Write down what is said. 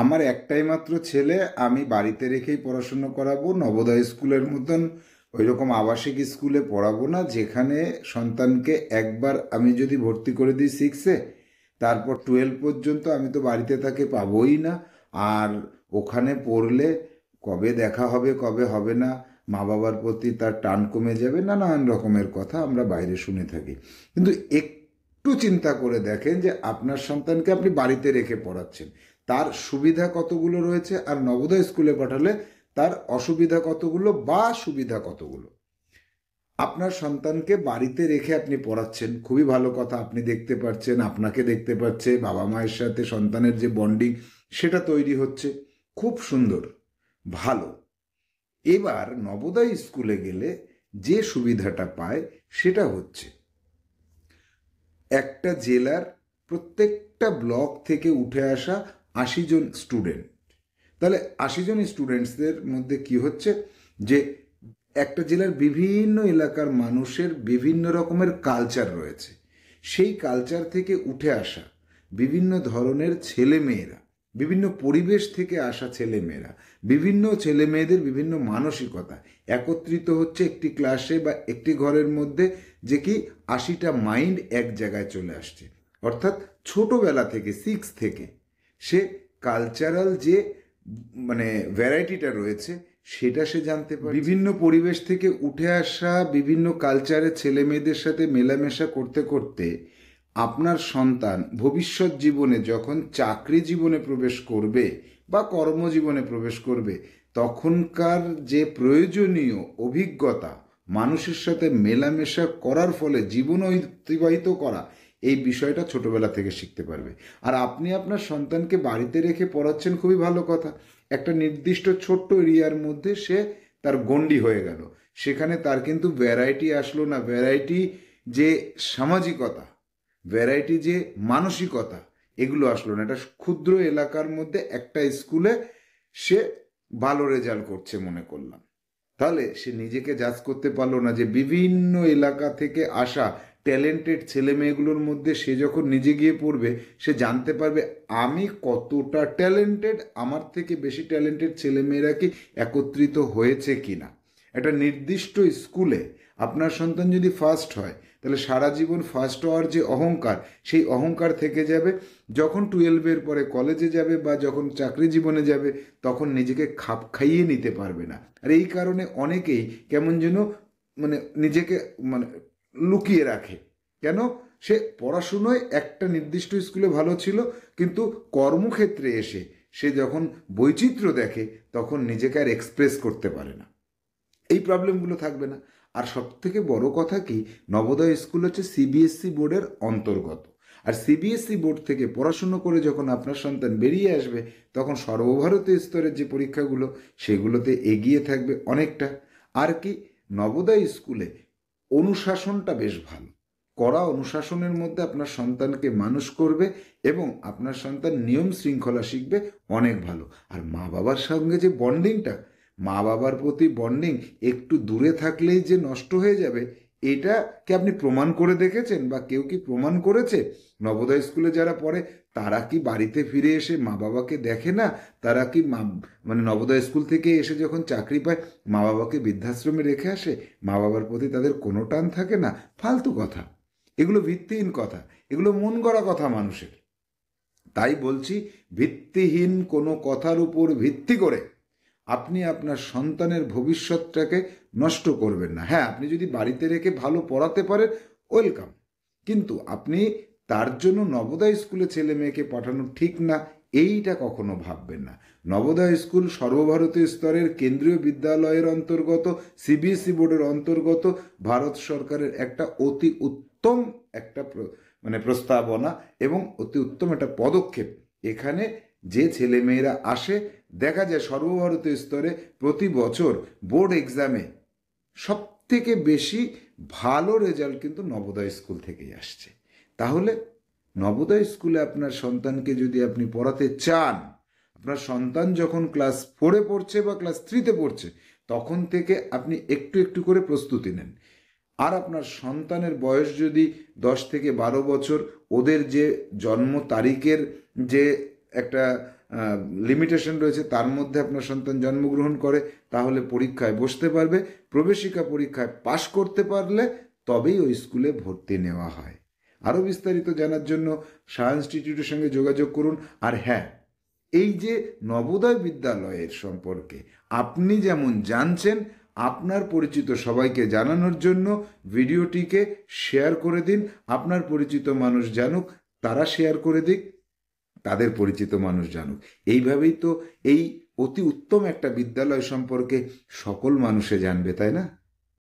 আমার একটাই মাত্র ছেলে, আমি বাড়িতে রেখেই পড়াশুনো করাবো। নবোদয় স্কুলের মতন ওইরকম আবাসিক স্কুলে পড়াবো না, যেখানে সন্তানকে একবার আমি যদি ভর্তি করে দিই 6-এ, তারপর 12 পর্যন্ত আমি তো বাড়িতে তাকে পাবোই না। আর ওখানে পড়লে কবে দেখা হবে কবে হবে না, মা বাবার প্রতি তার টান কমে যাবে, নানান রকমের কথা আমরা বাইরে শুনে থাকি। কিন্তু একটু চিন্তা করে দেখেন যে আপনার সন্তানকে আপনি বাড়িতে রেখে পড়াচ্ছেন, তার সুবিধা কতগুলো রয়েছে, আর নবোদয় স্কুলে পাঠালে তার অসুবিধা কতগুলো বা সুবিধা কতগুলো। আপনার সন্তানকে বাড়িতে রেখে আপনি পড়াচ্ছেন, খুবই ভালো কথা। আপনি দেখতে পাচ্ছেন, আপনাকে দেখতে পাচ্ছে, বাবা মায়ের সাথে সন্তানের যে বন্ডিং সেটা তৈরি হচ্ছে, খুব সুন্দর, ভালো। এবার নবোদয় স্কুলে গেলে যে সুবিধাটা পায় সেটা হচ্ছে একটা জেলার প্রত্যেকটা ব্লক থেকে উঠে আসা 80 জন স্টুডেন্ট। তাহলে 80 জন স্টুডেন্টসদের মধ্যে কি হচ্ছে যে একটা জেলার বিভিন্ন এলাকার মানুষের বিভিন্ন রকমের কালচার রয়েছে। সেই কালচার থেকে উঠে আসা বিভিন্ন ধরনের ছেলে মেয়েরা, বিভিন্ন পরিবেশ থেকে আসা ছেলে মেয়েরা, বিভিন্ন ছেলে মেয়েদের বিভিন্ন মানসিকতা একত্রিত হচ্ছে একটি ক্লাসে বা একটি ঘরের মধ্যে, যে কি 80টা মাইন্ড এক জায়গায় চলে আসছে। অর্থাৎ ছোটবেলা থেকে 6 থেকে সে কালচারাল যে মানে ভ্যারাইটিটা রয়েছে সেটা সে জানতে পারে। বিভিন্ন পরিবেশ থেকে উঠে আসা বিভিন্ন কালচারের ছেলে মেয়েদের সাথে মেলামেশা করতে করতে আপনার সন্তান ভবিষ্যৎ জীবনে যখন চাকরি জীবনে প্রবেশ করবে বা কর্মজীবনে প্রবেশ করবে, তখনকার যে প্রয়োজনীয় অভিজ্ঞতা, মানুষের সাথে মেলামেশা করার ফলে জীবন অতিবাহিত করা, এই বিষয়টা ছোটবেলা থেকে শিখতে পারবে। আর আপনি আপনার সন্তানকে বাড়িতে রেখে পড়াচ্ছেন, খুবই ভালো কথা। একটা নির্দিষ্ট ছোট্ট এরিয়ার মধ্যে সে তার গণ্ডি হয়ে গেল, সেখানে তার কিন্তু ভ্যারাইটি আসলো না। ভ্যারাইটি যে সামাজিকতা, ভ্যারাইটি যে মানসিকতা, এগুলো আসলো না। একটা ক্ষুদ্র এলাকার মধ্যে একটা স্কুলে সে ভালো রেজাল্ট করছে মনে করলাম, তাহলে সে নিজেকে জাজ করতে পারলো না যে বিভিন্ন এলাকা থেকে আসা ট্যালেন্টেড ছেলে মেয়েগুলোর মধ্যে সে যখন নিজে গিয়ে পড়বে, সে জানতে পারবে আমি কতটা ট্যালেন্টেড, আমার থেকে বেশি ট্যালেন্টেড ছেলে মেয়েরা কি একত্রিত হয়েছে কিনা। একটা নির্দিষ্ট স্কুলে আপনার সন্তান যদি ফার্স্ট হয়, তাহলে সারা জীবন ফার্স্ট হওয়ার যে অহংকার, সেই অহংকার থেকে যাবে। যখন 12-এর পরে কলেজে যাবে বা যখন চাকরি জীবনে যাবে, তখন নিজেকে খাপ খাইয়ে নিতে পারবে না। আর এই কারণে অনেকেই কেমন যেন মানে নিজেকে মানে লুকিয়ে রাখে। কেন? সে পড়াশুনোয় একটা নির্দিষ্ট স্কুলে ভালো ছিল, কিন্তু কর্মক্ষেত্রে এসে সে যখন বৈচিত্র্য দেখে, তখন নিজেকে আর এক্সপ্রেস করতে পারে না। এই প্রবলেমগুলো থাকবে না। আর সব থেকে বড় কথা কি, নবোদয় স্কুল হচ্ছে সিবিএসসি বোর্ডের অন্তর্গত। আর সিবিএসসি বোর্ড থেকে পড়াশুনো করে যখন আপনার সন্তান বেরিয়ে আসবে, তখন সর্বভারতীয় স্তরের যে পরীক্ষাগুলো, সেগুলোতে এগিয়ে থাকবে অনেকটা। আর কি, নবোদয় স্কুলে অনুশাসনটা বেশ ভালো। কড়া অনুশাসনের মধ্যে আপনার সন্তানকে মানুষ করবে এবং আপনার সন্তান নিয়ম শৃঙ্খলা শিখবে, অনেক ভালো। আর মা বাবার সঙ্গে যে বন্ডিংটা, মা বাবার প্রতি বন্ডিং একটু দূরে থাকলেই যে নষ্ট হয়ে যাবে, এটা কি আপনি প্রমাণ করে দেখেছেন বা কেউ কি প্রমাণ করেছে? নবোদয় স্কুলে যারা পড়ে তারা কি বাড়িতে ফিরে এসে মা বাবাকে দেখে না? তারা কি মানে নবোদয় স্কুল থেকে এসে যখন চাকরি পায়, মা বাবাকে বৃদ্ধাশ্রমে রেখে আসে? মা বাবার প্রতি তাদের কোনো টান থাকে না? ফালতু কথা, এগুলো ভিত্তিহীন কথা, এগুলো মন গড়া কথা মানুষের। তাই বলছি, ভিত্তিহীন কোনো কথার উপর ভিত্তি করে আপনি আপনার সন্তানের ভবিষ্যৎটাকে নষ্ট করবেন না। হ্যাঁ, আপনি যদি বাড়িতে রেখে ভালো পড়াতে পারেন, ওয়েলকাম। কিন্তু আপনি তার জন্য নবোদয় স্কুলে ছেলে মেয়েকে পাঠানো ঠিক না, এইটা কখনো ভাববেন না। নবোদয় স্কুল সর্বভারতীয় স্তরের কেন্দ্রীয় বিদ্যালয়ের অন্তর্গত, সিবিএসই বোর্ডের অন্তর্গত, ভারত সরকারের একটা অতি উত্তম একটা মানে প্রস্তাবনা এবং অতি উত্তম একটা পদক্ষেপ। এখানে যে ছেলে মেয়েরা আসে, দেখা যায় সর্বভারতীয় স্তরে প্রতি বছর বোর্ড এক্সামে সব থেকে বেশি ভালো রেজাল্ট কিন্তু নবোদয় স্কুল থেকেই আসছে। তাহলে নবোদয় স্কুলে আপনার সন্তানকে যদি আপনি পড়াতে চান, আপনার সন্তান যখন ক্লাস 4-এ পড়ছে বা ক্লাস 3-তে পড়ছে, তখন থেকে আপনি একটু একটু করে প্রস্তুতি নেন। আর আপনার সন্তানের বয়স যদি 10 থেকে 12 বছর, ওদের যে জন্ম তারিখের যে একটা লিমিটেশন রয়েছে, তার মধ্যে আপনার সন্তান জন্মগ্রহণ করে, তাহলে পরীক্ষায় বসতে পারবে। প্রবেশিকা পরীক্ষায় পাশ করতে পারলে তবেই ওই স্কুলে ভর্তি নেওয়া হয়। আরও বিস্তারিত জানার জন্য শাহ ইনস্টিটিউটের সঙ্গে যোগাযোগ করুন। আর হ্যাঁ, এই যে নবোদয় বিদ্যালয়ের সম্পর্কে আপনি যেমন জানছেন, আপনার পরিচিত সবাইকে জানানোর জন্য ভিডিওটিকে শেয়ার করে দিন। আপনার পরিচিত মানুষ জানুক, তারা শেয়ার করে দিক, তাদের পরিচিত মানুষ জানুক। এইভাবেই তো এই অতি উত্তম একটা বিদ্যালয় সম্পর্কে সকল মানুষে জানবে, তাই না?